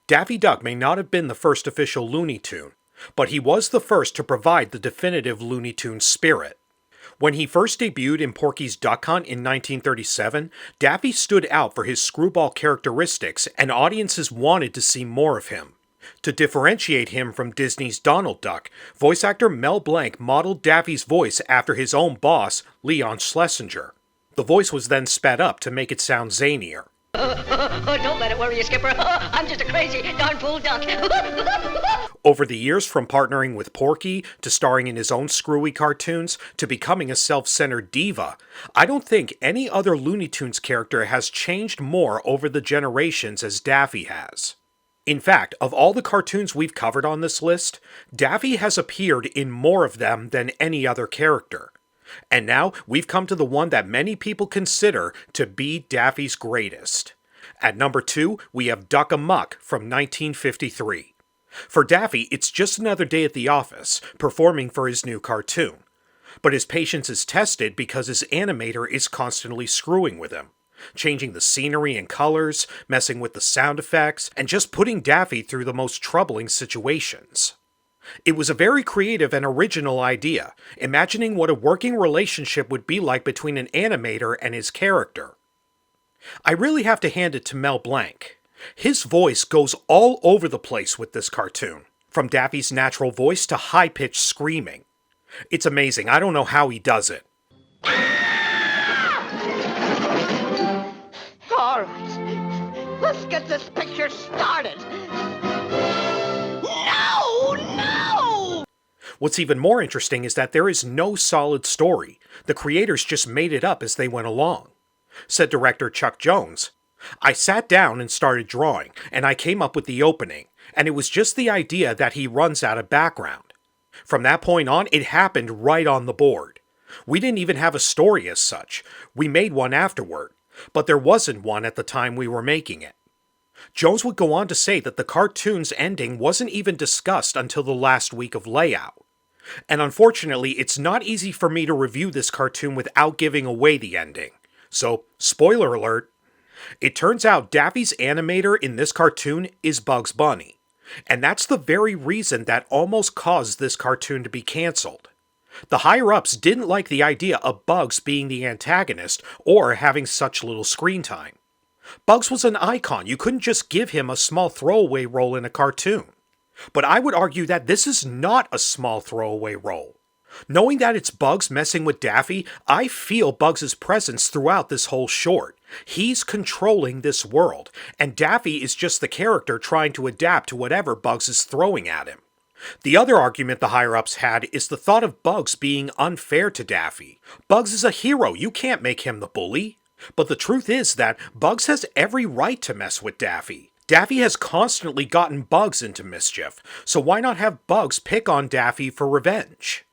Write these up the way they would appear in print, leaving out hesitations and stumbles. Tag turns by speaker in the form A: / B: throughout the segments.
A: Daffy Duck may not have been the first official Looney Tune, but he was the first to provide the definitive Looney Tunes spirit. When he first debuted in Porky's Duck Hunt in 1937, Daffy stood out for his screwball characteristics and audiences wanted to see more of him. To differentiate him from Disney's Donald Duck, voice actor Mel Blanc modeled Daffy's voice after his own boss, Leon Schlesinger. The voice was then sped up to make it sound zanier.
B: Don't let it worry you, Skipper. I'm just a crazy, darn fool duck.
A: Over the years, from partnering with Porky, to starring in his own screwy cartoons, to becoming a self-centered diva, I don't think any other Looney Tunes character has changed more over the generations as Daffy has. In fact, of all the cartoons we've covered on this list, Daffy has appeared in more of them than any other character. And now, we've come to the one that many people consider to be Daffy's greatest. At number 2, we have Duck Amuck from 1953. For Daffy, it's just another day at the office, performing for his new cartoon. But his patience is tested because his animator is constantly screwing with him, changing the scenery and colors, messing with the sound effects, and just putting Daffy through the most troubling situations. It was a very creative and original idea, imagining what a working relationship would be like between an animator and his character. I really have to hand it to Mel Blanc. His voice goes all over the place with this cartoon, from Daffy's natural voice to high-pitched screaming. It's amazing, I don't know how he does it.
B: All right, let's get this picture started. No!
A: What's even more interesting is that there is no solid story. The creators just made it up as they went along. Said director Chuck Jones, "I sat down and started drawing, and I came up with the opening, and it was just the idea that he runs out of background. From that point on, it happened right on the board. We didn't even have a story as such. We made one afterward, but there wasn't one at the time we were making it." Jones would go on to say that the cartoon's ending wasn't even discussed until the last week of layout. And unfortunately, it's not easy for me to review this cartoon without giving away the ending. So, spoiler alert. It turns out Daffy's animator in this cartoon is Bugs Bunny. And that's the very reason that almost caused this cartoon to be cancelled. The higher-ups didn't like the idea of Bugs being the antagonist or having such little screen time. Bugs was an icon, you couldn't just give him a small throwaway role in a cartoon. But I would argue that this is not a small throwaway role. Knowing that it's Bugs messing with Daffy, I feel Bugs' presence throughout this whole short. He's controlling this world, and Daffy is just the character trying to adapt to whatever Bugs is throwing at him. The other argument the higher-ups had is the thought of Bugs being unfair to Daffy. Bugs is a hero, you can't make him the bully. But the truth is that Bugs has every right to mess with Daffy. Daffy has constantly gotten Bugs into mischief, so why not have Bugs pick on Daffy for revenge?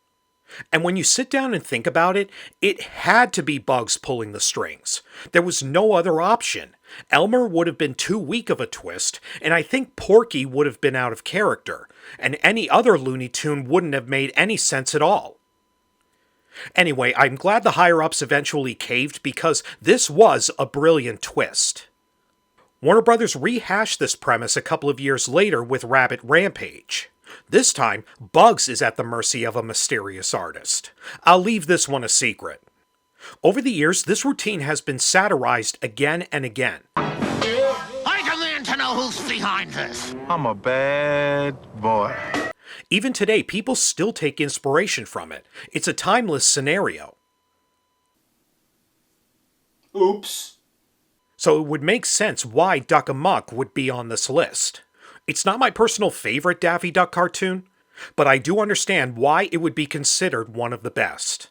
A: And when you sit down and think about it, it had to be Bugs pulling the strings. There was no other option. Elmer would have been too weak of a twist, and I think Porky would have been out of character, and any other Looney Tune wouldn't have made any sense at all. Anyway, I'm glad the higher-ups eventually caved because this was a brilliant twist. Warner Brothers rehashed this premise a couple of years later with Rabbit Rampage. This time, Bugs is at the mercy of a mysterious artist. I'll leave this one a secret. Over the years, this routine has been satirized again and again.
C: I demand to know who's behind this.
D: I'm a bad boy.
A: Even today, people still take inspiration from it. It's a timeless scenario.
E: Oops.
A: So it would make sense why Duck Amuck would be on this list. It's not my personal favorite Daffy Duck cartoon, but I do understand why it would be considered one of the best.